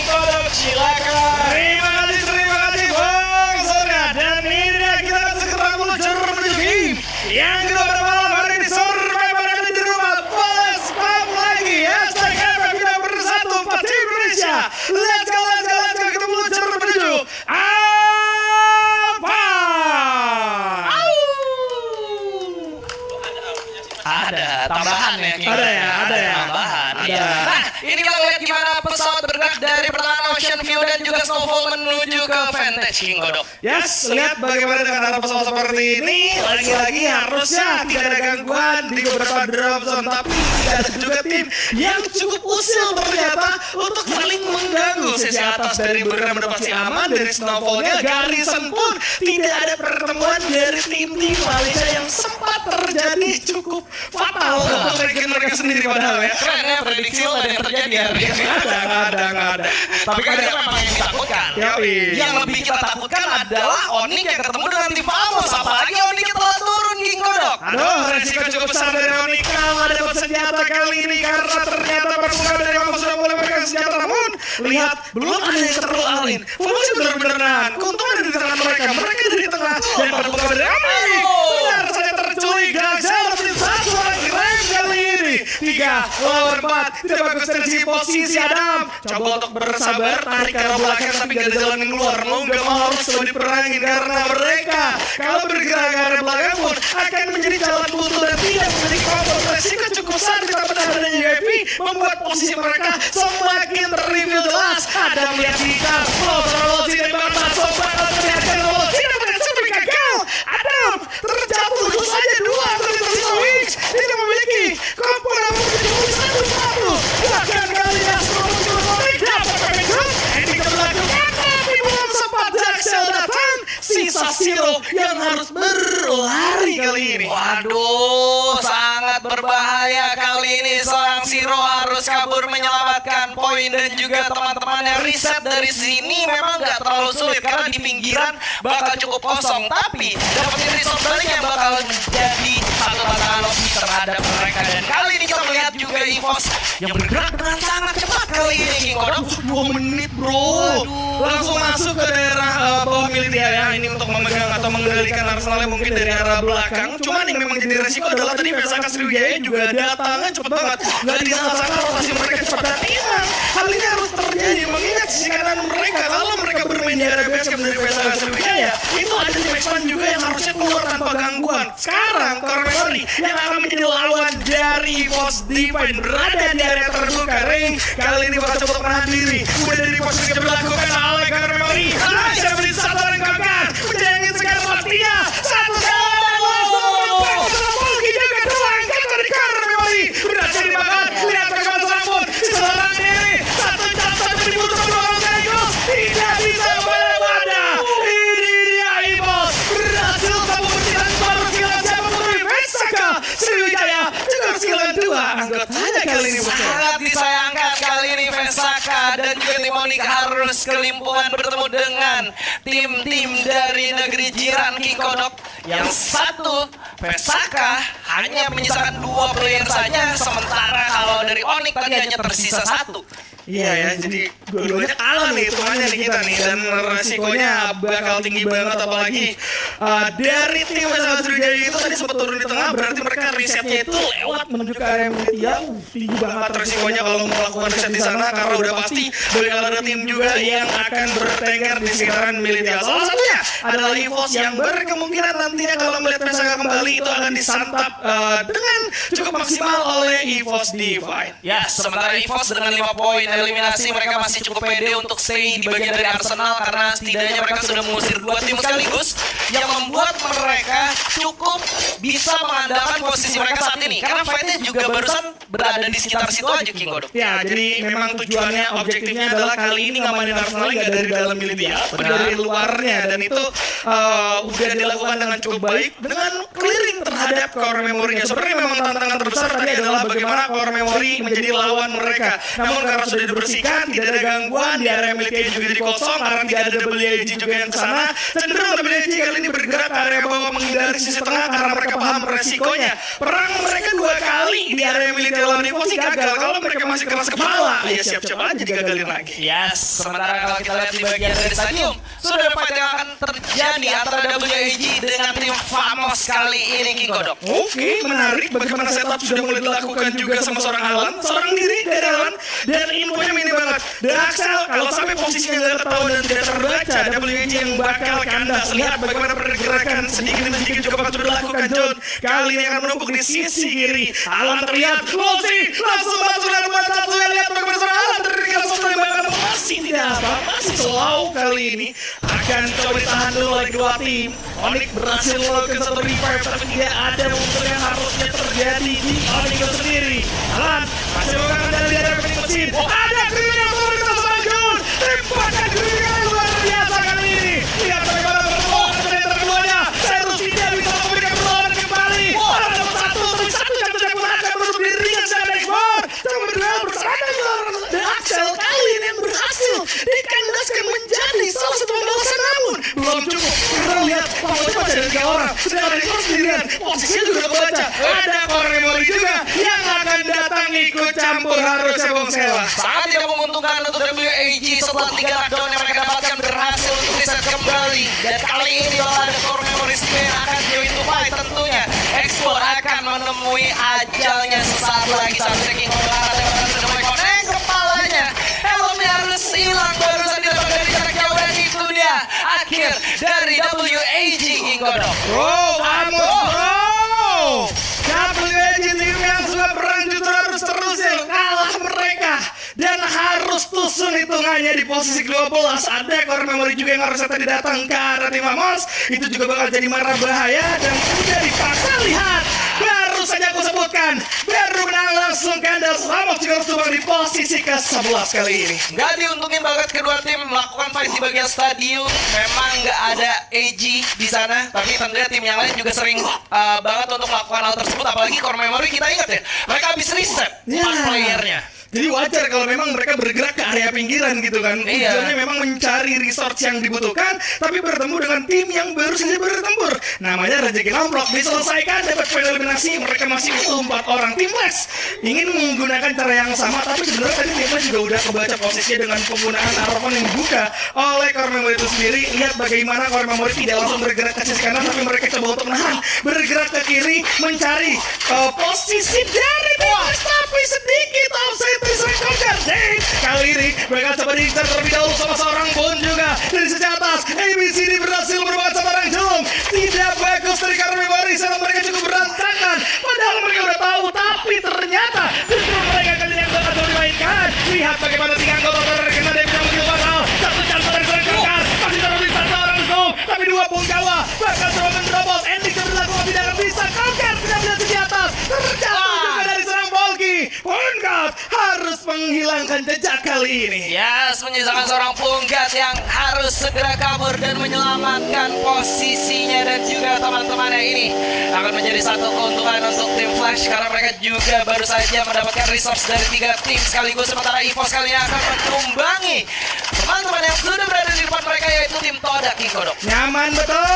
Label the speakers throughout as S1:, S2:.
S1: Kodok, silakan.
S2: Terima kasih Bang Surya. Dan ini dia kita segera meluncur menuju game yang kedua pada malam hari ini. Survivor kali di rumah balas pam lagi. Hashtag FM kita bersatu 4 tim Indonesia. Let's go kita meluncur menuju apa?
S1: Ada tambahan ya, King.
S2: Ada ya.
S1: Tambahan.
S2: Ada.
S1: Iya. Nah, ini kita lihat gimana pesawat bergerak dari pertahanan Ocean View dan juga Snowfall menuju ke Vantage, King Kodok.
S2: Yes, lihat bagaimana dengan arah pesawat seperti ini. Lagi-lagi harusnya tidak ada gangguan di beberapa drop zone, tapi tidak ada juga tim yang cukup usil ternyata untuk saling mengganggu. Sisi atas dari Bergerak udah pasti aman, dari Snowfallnya Garrison pun tidak ada pertemuan dari tim-tim Malaysia yang sempat terjadi cukup fatal untuk mereka sendiri padahal ya.
S1: Keren ya, prediksi lo ada yang terjadi hari ini.
S2: Nggak ada.
S1: Tapi kan itu memang yang ditakutkan.
S2: Yoi.
S1: Yang lebih kita takutkan adalah Onyx yang ketemu dengan tim Famos. Apalagi Onyx telah turun, King Kodok.
S2: Aduh, resiko cukup besar dari Onyx kalau dapat senjata kali ini karena ternyata permukaan dari Famos sudah mulai memegang senjata. Namun, lihat, belum ada yang terlalu alin. Famos benar-benar nahan. Keuntungan ada di tangan mereka. Mereka ada di tengah. Dan permukaan dari Onyx benar saja terculik. Gagal tim satu orang keren kali ini. 3 lawan 4. Tidak bagus dari sisi posisi Adam. Coba untuk bersabar, tarik ke arah belakang tapi gak ada jalan yang keluar. Mau gak mau harus coba diperangin karena mereka kalau bergerak ke arah belakang pun akan menjadi jalan buntu dan tidak memiliki komfort. Resiko cukup besar ditambah adanya UAV membuat posisi mereka semakin terreveal jelas. Adam melihat jika terlalu tidak batas sobat terlihat kalau tidak berhasil gagal. Adam terjatuh tentu saja 2 dari tersisa Wings tidak memiliki komponen menjadi satu. Bahkan kali ini sisa Zero yang harus berlari kali ini.
S1: Waduh, sangat berbahaya kali ini. Seorang Zero harus kabur menyelamatkan poin dan juga teman-temannya. Riset dari sini memang nggak terlalu sulit karena di pinggiran bakal cukup kosong. Tapi dapetin resort balik yang bakal jadi satu tantangan lebih terhadap mereka. Dan kali ini kita melihat juga EVOS yang bergerak dengan sangat cepat kali ini, King Kodok.
S2: 2 menit bro. Langsung masuk ke daerah bawah milik dia ya. Ini untuk memegang atau mengendalikan Arsenalnya mungkin dari arah belakang. Cuman yang memang jadi resiko adalah tadi Vesaka Sriwijaya juga datangnya cepet banget. Gak disangka-sangka rotasi mereka cepat dan hilang. Hal ini harus terjadi mengingat sisi kanan mereka. Kalau mereka bermain di area base camp dari Vesaka Sriwijaya, itu ada tim X1 juga yang harusnya keluar tanpa gangguan. Sekarang Cormery yang akan menjadi lawan dari Force Divine berada di area terbuka. Ring kali ini bakal coba menahan diri. Udah dari posisi yang dilakukan oleh Cormery. Sudah beri satu orang gagal. Menjengin sekarang pastinya. Satu jalan langsung Polki juga terangkat dari Cormery. Berhasil dimakan. Lihat bagaimana sambut. Seorang diri. Satu jam sampai dibutuhkan 2 orang sekaligus. Tidak bisa wadah. Ini dia EVOS. Berhasil sambut berjalan baru skill siapa menurut Vesaka Sriwijaya. Juga skill 2 anggotanya kali ini.
S1: Sangat disayangkan kali ini Vesaka dan juga tim Onyx harus kelimpungan bertemu dengan tim-tim dari negeri jiran, King Kodok. Yang satu Vesaka hanya menyisakan 2 player saja, sementara kalau dari Onyx tadi hanya tersisa 1.
S2: Iya ya, jadi dua-duanya kalah nih hitungannya nih kita nih. Dan resikonya bakal tinggi banget apalagi dari tim Vesaka Sriwijaya itu tadi sempat turun di tengah. Berarti mereka risetnya itu lewat menuju ke area Militia. Tinggi banget resikonya kalau mau melakukan riset di sana karena udah pasti bakal ada tim juga yang akan bertengger di sekitaran Militia. Salah satunya adalah EVOS yang berkemungkinan nantinya kalau melihat Vesaka kembali itu akan disantap dengan cukup maksimal oleh EVOS Divine.
S1: Ya, sementara EVOS dengan 5 poin eliminasi mereka masih cukup pede untuk stay di bagian dari Arsenal karena setidaknya mereka sudah mengusir 2 tim sekaligus yang membuat mereka cukup bisa mengandalkan posisi mereka saat ini karena fightnya juga barusan berada di sekitar situ aja, King Kodok.
S2: Ya, jadi memang tujuannya, objektifnya adalah kali ini ngamanin Arsenal nggak dari dalam Militia, dari luarnya, dan itu udah dilakukan dengan cukup baik dengan clearing terhadap terhadap core memorinya. Sebenarnya memang tantangan terbesar tadi adalah bagaimana core memory menjadi lawan mereka. Namun karena sudah dibersihkan, tidak ada gangguan di area miliknya juga jadi kosong karena tidak ada WAG juga yang kesana. Cenderung WAG kali ini bergerak ke area bawah menghindari sisi tengah karena mereka paham resikonya. Perang mereka 2 kali di area militer lawan Evo sih gagal. Kalau mereka masih keras kepala, ya siap-siap aja digagalin lagi.
S1: Yes, sementara kalau kita lihat di bagian dari stadium, sudah ada fight yang akan terjadi antara WAG dengan tim Famos kali ini, King Kodok.
S2: Oke, menarik. Bagaimana setup sudah mulai dilakukan juga sama seorang Alan, seorang diri dari Alan, dan infonya mini banget. Dan Axel, kalau sampai posisinya nggak ketahuan dan tidak terbaca, WAG yang bakal kandas. Lihat bagaimana pergerakan sedikit demi sedikit juga bakal sudah dilakukan John. Kali ini akan menumpuk di sisi kiri. Alan terlihat, Losi langsung masuk dan buat satu. Lihat bagaimana seorang Alan terlihat langsung bakal masih tidak apa, masih slow kali ini. Akan coba ditahan dulu oleh kedua tim. Onyx berhasil melakukan satu revive, tapi tidak ada unsur yang harusnya terjadi di Onyx sendiri. Alan masih melakukan dari ada mesin. Ada kriminal pemerintah seorang John. Tembakan kriminal luar biasa kali ini. Lihat bagaimana pertolongan ternyata keduanya. Serus tidak bisa memberikan pertolongan kembali. Ada satu jatuh yang mengatakan menutup dirinya secara ekspor. Coba berdua bersama dan Axel kali ini yang berhasil dikandaskan menjadi salah satu pembalasan, namun belum cukup. Kita lihat Paulnya baca dari 3 orang, sedang ada Ekor sendirian. Posisinya juga kebaca. Ada core memory juga yang akan datang ikut campur, harusnya Bung Sela.
S1: Sangat tidak menguntungkan untuk WAG setelah 3 knockdown yang mereka dapatkan berhasil untuk reset kembali. Dan kali ini bakal ada core memory yang akan join to fight tentunya. Explore akan menemui ajalnya sesaat lagi saat King Kodok sudah mulai connect kepalanya. Helmnya harus hilang, barusan didapatkan dari jarak jauh, dan itu dia akhir dari WAG, King Kodok.
S2: Bro, vamos bro. WAG tim yang sudah perang justru harus terusin kalah mereka dan harus tusun hitungannya di posisi 12. Ada core memory juga yang harus tadi datang ke arah tim Amos. Itu juga bakal jadi marah bahaya dan sudah dipaksa. Lihat, baru saja aku sebutkan, baru menang langsung kandas. Amos juga harus tumbang di posisi ke-11 kali ini.
S1: Nggak diuntungin banget kedua tim melakukan fight di bagian stadium. Memang nggak ada AG di sana, tapi tentunya tim yang lain juga sering banget untuk melakukan hal tersebut. Apalagi core memory, kita ingat ya, mereka habis reset 4 playernya.
S2: Jadi wajar kalau memang mereka bergerak ke area pinggiran gitu kan.
S1: Iya.
S2: Tujuannya memang mencari resource yang dibutuhkan, tapi bertemu dengan tim yang baru saja bertempur. Namanya rezeki nomplok, diselesaikan, dapat poin eliminasi. Mereka masih utuh 4 orang. Tim Lex ingin menggunakan cara yang sama, tapi sebenarnya tadi tim Lex juga udah kebaca posisinya dengan penggunaan Arokon yang dibuka oleh core memory itu sendiri. Lihat bagaimana core memory tidak langsung bergerak ke sisi kanan, tapi mereka coba untuk menahan, bergerak ke kiri, mencari posisi dari tim Lex, tapi sedikit offside. Kali ini mereka coba diincar terlebih dahulu sama seorang Bon juga dari sisi atas. ABCD berhasil merupakan seorang Jelum. Tidak bagus dari core memory, serang mereka cukup berantakan. Padahal mereka udah tahu, tapi ternyata justru mereka kali yang bakal dimainkan. Lihat bagaimana 3 anggota terkena dari yang mungkin fatal. Satu jatuh dari serang Kangkar, masih terlebih satu orang Zoom, tapi 2 Punggawa bakal coba menerobos. Ending sudah dilakukan, tidak akan bisa. Kangkar tidak bisa di atas, terjatuh juga dari serang Polki. Punggat harus menghilangkan jejak kali ini.
S1: Yes, menyisakan seorang Punggat yang harus segera kabur dan menyelamatkan posisinya, dan juga teman-temannya ini akan menjadi satu keuntungan untuk tim Flash karena mereka juga baru saja mendapatkan resource dari 3 tim sekaligus. Sementara EVOS kali ini akan menumbangi teman-teman yang sudah berada di depan mereka, yaitu tim Todak, King Kodok.
S2: Nyaman betul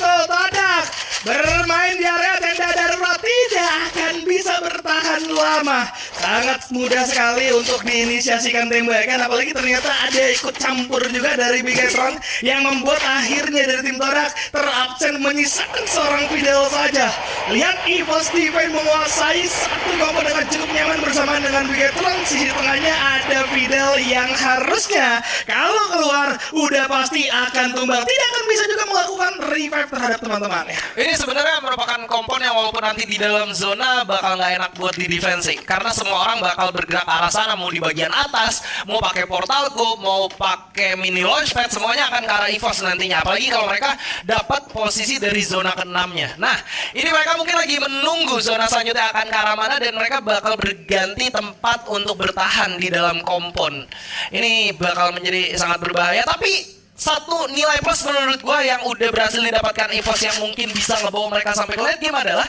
S2: Todak bermain di area tenda darurat tidak akan bisa bertahan lama. Sangat mudah sekali untuk diinisiasikan tembakan, apalagi ternyata ada ikut campur juga dari Bigetron yang membuat akhirnya dari tim Todak terabsen menyisakan seorang Fidel saja. Lihat EVOS Divine menguasai satu combo dengan cukup nyaman bersamaan dengan Bigetron. Sisi tengahnya ada Fidel yang harusnya kalau keluar udah pasti akan tumbang. Tidak akan bisa juga melakukan revive terhadap teman-temannya.
S1: Ini sebenarnya merupakan kompon yang walaupun nanti di dalam zona bakal nggak enak buat di defensing, karena semua orang bakal bergerak ke arah sana, mau di bagian atas, mau pakai portal go, mau pakai mini launchpad, semuanya akan ke arah EVOS nantinya. Apalagi kalau mereka dapat posisi dari zona ke-6-nya. Nah, ini mereka mungkin lagi menunggu zona selanjutnya akan ke arah mana, dan mereka bakal berganti tempat untuk bertahan di dalam kompon. Ini bakal menjadi sangat berbahaya, tapi satu nilai plus menurut gua yang udah berhasil didapatkan EVOS yang mungkin bisa ngebawa mereka sampai ke late game adalah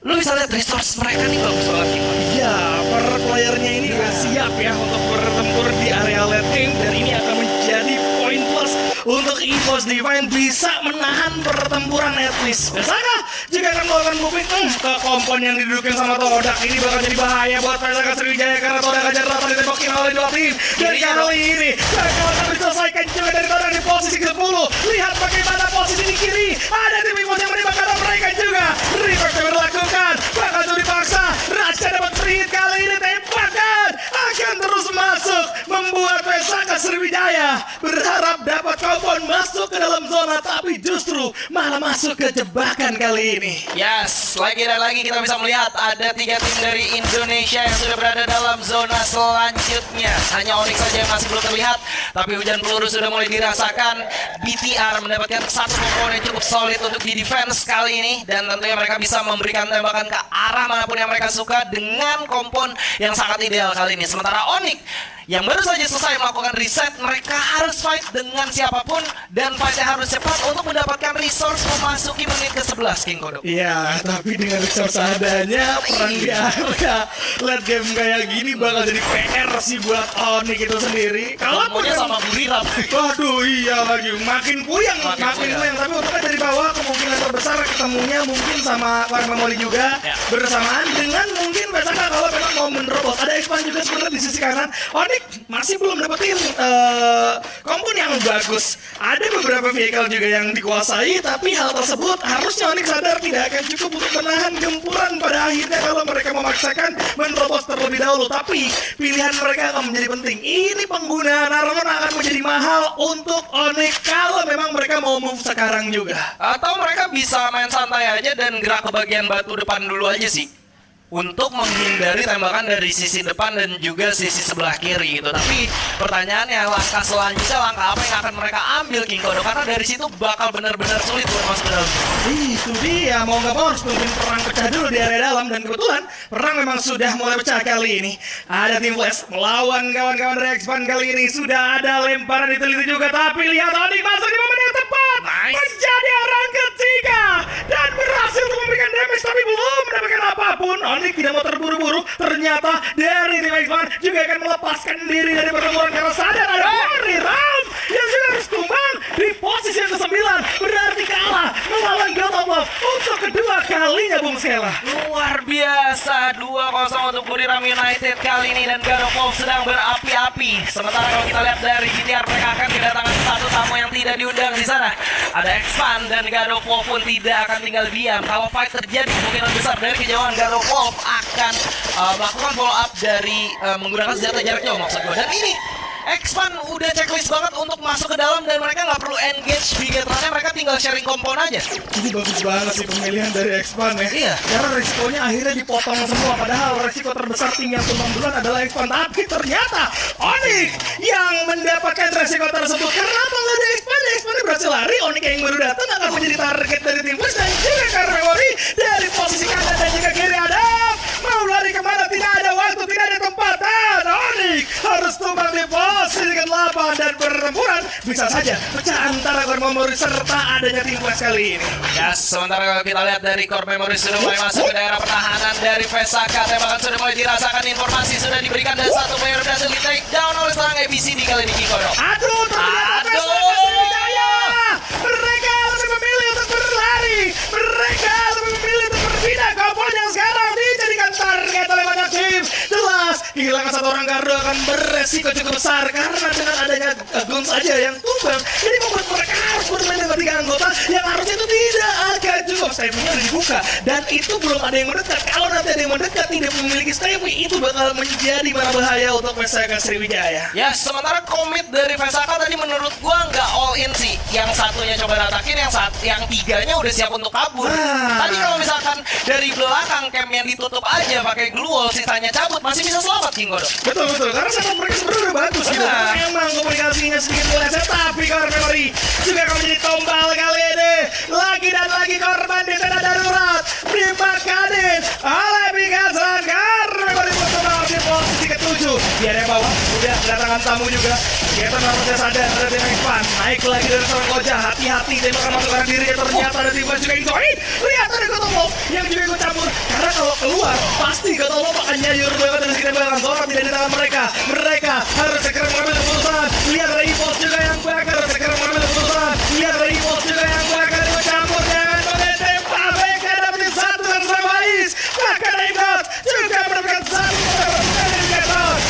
S1: lu bisa lihat resource mereka nih bagus banget nih.
S2: Ya, para playernya ini udah siap ya untuk bertempur di area late game, dan ini akan menjadi poin plus untuk EVOS Divine bisa menahan pertempuran at least. Besaka jika akan melakukan moving ke kompon yang didudukin sama Todak, ini bakal jadi bahaya buat Besaka Sriwijaya karena Todak aja rata ditembakin oleh dua tim. Dan kali ini mereka akan diselesaikan juga dari Todak di posisi ke-10. Lihat bagaimana posisi di kiri, ada tim EVOS yang menembak karena mereka juga. Reverse yang berlakukan, bakal jadi paksa. Raja dapat free hit kali ini, tembakan akan terus masuk, membuat Besaka Sriwijaya berharap dapat kompon masuk ke dalam zona, tapi justru malah masuk ke jebakan kali ini.
S1: Yes, lagi dan lagi kita bisa melihat ada 3 tim dari Indonesia yang sudah berada dalam zona selanjutnya. Hanya Onyx saja yang masih belum terlihat, tapi hujan peluru sudah mulai dirasakan. BTR mendapatkan satu komponen cukup solid untuk di defense kali ini, dan tentunya mereka bisa memberikan tembakan ke arah manapun yang mereka suka dengan kompon yang sangat ideal kali ini. Sementara Onyx yang baru saja selesai melakukan reset, mereka harus fight dengan siapapun dan fightnya harus cepat untuk mendapatkan resource memasuki menit ke-11 King Kodok.
S2: Iya, tapi dengan resource adanya, perang di area late game kayak gini bakal jadi PR sih buat Onyx itu sendiri. Kalau
S1: Komponya sama Buriram.
S2: waduh iya lagi, makin puyang. Tapi untuknya dari bawah kemungkinan terbesar ketemunya mungkin sama War Memori juga
S1: Ya.
S2: bersamaan dengan mungkin Besaka kalau memang mau menerobos. Ada expand juga sebenarnya di sisi kanan. Onyx masih belum dapetin kompon yang bagus. Ada beberapa vehicle juga yang dikuasai, tapi hal tersebut harusnya Onyx sadar tidak akan cukup untuk menahan gempuran pada akhirnya kalau mereka memaksakan menerobos terlebih dahulu. Tapi pilihan mereka akan menjadi penting. Ini penggunaan armor akan menjadi mahal untuk Onyx kalau memang mereka mau move sekarang juga.
S1: Atau mereka bisa main santai aja dan gerak ke bagian batu depan dulu aja sih, untuk menghindari tembakan dari sisi depan dan juga sisi sebelah kiri gitu. Tapi pertanyaannya, langkah selanjutnya langkah apa yang akan mereka ambil King Kodo, karena dari situ bakal benar-benar sulit buat masuk ke dalam.
S2: Itu dia, mau nggak mau harus nungguin perang pecah dulu di area dalam, dan kebetulan perang memang sudah mulai pecah kali ini. Ada tim Flash melawan kawan-kawan dari Expand kali ini, sudah ada lemparan itu juga, tapi lihat Onyx masuk di momen yang tepat, menjadi orang ketiga dan berhasil untuk memberikan damage, tapi belum mendapatkan apapun. Onyx tidak mau terburu-buru, ternyata dari tim Expand juga akan melepaskan diri dari pertempuran karena sadar ada Buriram yang juga harus tumbang di posisi yang ke-9, berarti kalah melawan God of Love untuk kedua kalinya Bung Sela.
S1: Luar biasa, 2-0 untuk Buriram United kali ini, dan God of Love sedang berapi-api. Sementara kalau kita lihat dari BTR, mereka akan kedatangan satu tamu yang tidak diundang di sana. Ada Expand, dan God of Love pun tidak akan tinggal diam. Kalau fight terjadi, kemungkinan besar dari kejauhan God of Love akan melakukan follow up dari menggunakan senjata jarak jauh maksud gue. Dan ini Expand udah checklist banget untuk masuk ke dalam, dan mereka nggak perlu engage bigetronnya, mereka tinggal sharing kompon aja.
S2: Ini bagus banget sih pemilihan dari Expand ya.
S1: Iya.
S2: Karena risikonya akhirnya dipotong semua, padahal risiko terbesar tim yang tumbang duluan adalah Expand. Tapi ternyata Onyx yang mendapatkan risiko tersebut. Kenapa nggak ada Expand? Expand berhasil lari, Onyx yang baru datang akan menjadi target dari tim Flash, dan juga karena Memori dari posisi kanan dan juga kiri ada. Mau lari kemana? Tidak ada waktu, tidak ada tempat. Dan Onyx harus tumbang di posisi ke-8, dan pertempuran bisa saja pecah antara Core Memory serta adanya tim Flash kali ini.
S1: Ya, sementara kalau kita lihat dari Core Memory sudah mulai masuk ke daerah pertahanan dari Vesaka, tembakan sudah mulai dirasakan, informasi sudah diberikan, dan satu player berhasil di take down oleh seorang ABCD kali ini King Kodo.
S2: Aduh, ternyata Vesaka Sriwijaya. Mereka lebih memilih untuk berlari. Mereka lebih memilih untuk berpindah. Kompon yang sekarang dijadikan target oleh banyak tim. Jelas, kehilangan satu orang gardu akan beresiko cukup besar karena dengan adanya Guns aja yang tumbang, jadi membuat mereka harus bermain dengan 3 anggota yang harusnya itu tidak akan cukup. Stevie-nya udah dibuka dan itu belum ada yang mendekat. Kalau nanti ada yang mendekat tidak memiliki Stevie, itu bakal menjadi mana bahaya untuk Vesaka Sriwijaya.
S1: Ya, sementara komit dari Vesaka tadi menurut gua nggak all in sih. Yang satunya coba ratakin, yang tiganya udah siap untuk kabur. Tadi kalau misalkan dari belakang campnya ditutup aja pakai glue wall, sisanya cabut, masih bisa selamat King Kodo.
S2: Betul, karena setup mereka sebenarnya udah bagus gitu. Memang komunikasinya sedikit meleset, tapi Core Memory juga akan menjadi tombal kali ini. Lagi dan lagi korban di tenda darurat dimakanin oleh Pikasan. Core Memory berkembang di posisi ke-7. Di area bawah udah kedatangan tamu juga. Kita harusnya sadar ada tim Ivan. Naik lagi dari seorang Koja. Hati-hati tembakan masuk arah diri. Ternyata ada tim juga yang join. Lihat ada Gotobok yang juga ikut campur. Karena kalau keluar pasti Gotobok akan nyayur lewat dari sekitar belakang. Zora tidak di tangan mereka. Mereka harus segera mengambil keputusan. Lihat ada Ipos juga yang bakar. Segera mengambil keputusan. Lihat ada Ipos juga yang bakar. Ikut campur. Jangan menenteng. Mereka dapat satu dan sama Ais. Bahkan Ivan juga mendapatkan satu.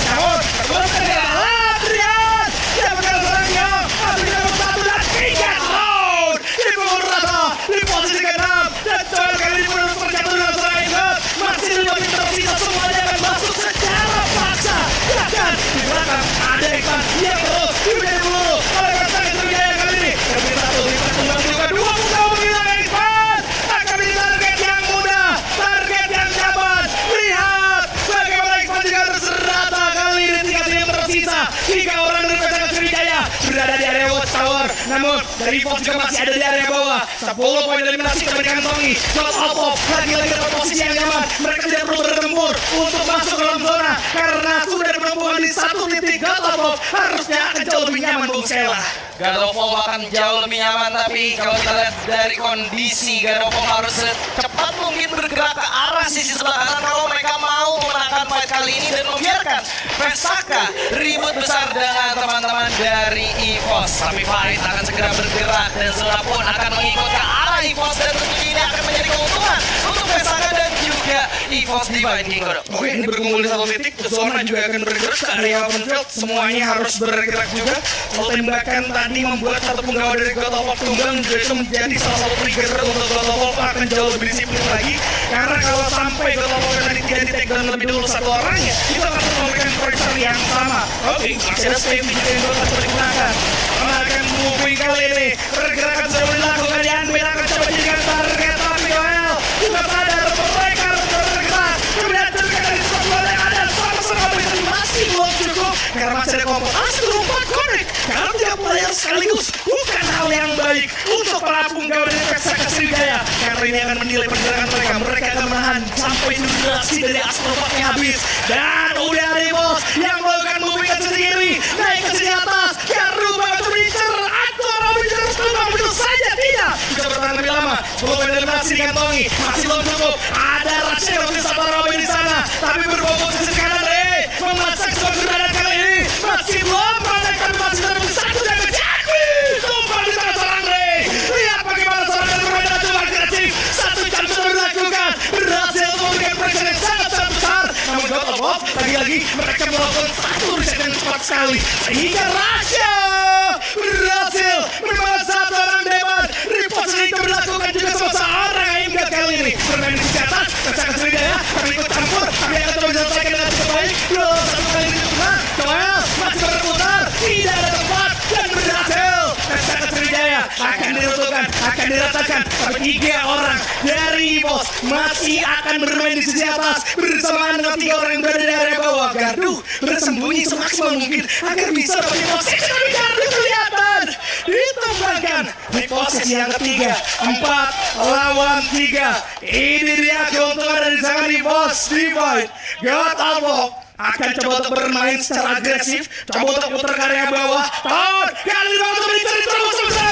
S2: Namun terbukti Adrian yang berkasangnya Adrian satu dan 3 round di pukul rata di posisi ke-6 dan Joel kali ini menurut terjatuh dengan seorang Ingat masih 5 menit tersisa semuanya akan masuk secara paksa bahkan di belakang ada Ivan yang terus menjadi peluru oleh Kasang Sriwijaya kali ini kami satu Ivan kembang juga 2 muka mengilang Ivan akan menjadi target yang mudah target yang nyaman lihat bagaimana Ivan juga terserata kali ini 3 tim tersisa 3 orang dari Kasang Sriwijaya berada di area watchtower namun dari Pos juga masih ada di area bawah 10 poin eliminasi kembali dikantongi Shot Opop lagi-lagi dapat posisi yang nyaman mereka tidak perlu bertempur untuk masuk ke dalam zona karena sudah menemukan di satu titik God Opop harusnya akan jauh lebih nyaman Bung Sela.
S1: Gadopov akan jauh lebih nyaman, tapi kalau kita lihat dari kondisi Gadopov harus secepat mungkin bergerak ke arah sisi sebelah kanan kalau mereka mau memenangkan fight kali ini dan membiarkan Vesaka ribut besar dengan teman-teman dari EVOS. Tapi fight akan segera bergerak dan Zona pun akan mengikut ke arah EVOS dan tentunya ini akan menjadi keuntungan untuk Vesaka dan juga EVOS Divine King.
S2: Oke, ini berkumpul di satu titik, Zona juga akan bergerak ke area open field, semuanya harus bergerak juga. Kalau tembakan tadi membuat satu penggawa dari Gotopop tumbang, juga itu menjadi salah satu trigger untuk Gotopop akan jauh lebih disiplin lagi. Karena kalau sampai Gotopop tadi tidak di take down lebih dulu satu orang ya, itu akan memberikan pressure yang sama. Oke, masih ada Stevie juga yang akan coba digunakan. Karena akan moving kali ini, pergerakan sudah dilakukan dan Bela akan coba jadikan target, tapi Joel juga sadar mereka harus bergerak. Kemudian juga dari sebelah yang ada sama-sama masih belum cukup karena masih ada kompor. Masih berumpat connect karena 3 player sekaligus bukan hal yang baik untuk para punggawa dari Vesaka Sriwijaya karena ini akan menilai pergerakan mereka. Mereka akan menahan sampai durasi dari Astrofaknya habis dan udah ada bos yang melakukan moving ke sisi kiri naik ke sisi atas yang rubah ke Breacher atau Robin terus terbang begitu saja tidak bisa bertahan lebih lama. Belum ada eliminasi dikantongi masih belum cukup. Ada Rachel di satu Robin di sana tapi berbobot ke sisi kanan memasak sebuah granat kali ini masih belum mereka masih terus satu dan Jackie tumpah di tangan seorang Ray. Lihat bagaimana seorang Ray bermain dengan cukup agresif. 1 jam sudah dilakukan berhasil memberikan pressure yang sangat besar namun Gotopop lagi-lagi mereka melakukan satu reset yang cepat sekali sehingga Rasha berhasil membawa 1 orang debat. Repost itu dilakukan juga sama seorang Aimgat kali ini bermain di sisi atas Vesaka Sriwijaya tapi ikut campur tapi akan coba diselesaikan dengan cukup baik. Satu kali ini juga Joel masih berputar tidak ada tempat dan berhasil Vesaka Sriwijaya akan diruntuhkan akan diratakan tapi 3 orang dari EVOS masih akan bermain di sisi atas bersamaan dengan 3 orang yang berada di area bawah. Gardu bersembunyi semaksimal mungkin agar bisa dapat posisi tapi Gardu kelihatan ditumbangkan di posisi yang ketiga 4 lawan 3. Ini dia keuntungan dari sangat EVOS Divine. Gotopop akan coba untuk bermain secara agresif, coba untuk putar ke area bawah. Kali ini untuk mencari terus bersama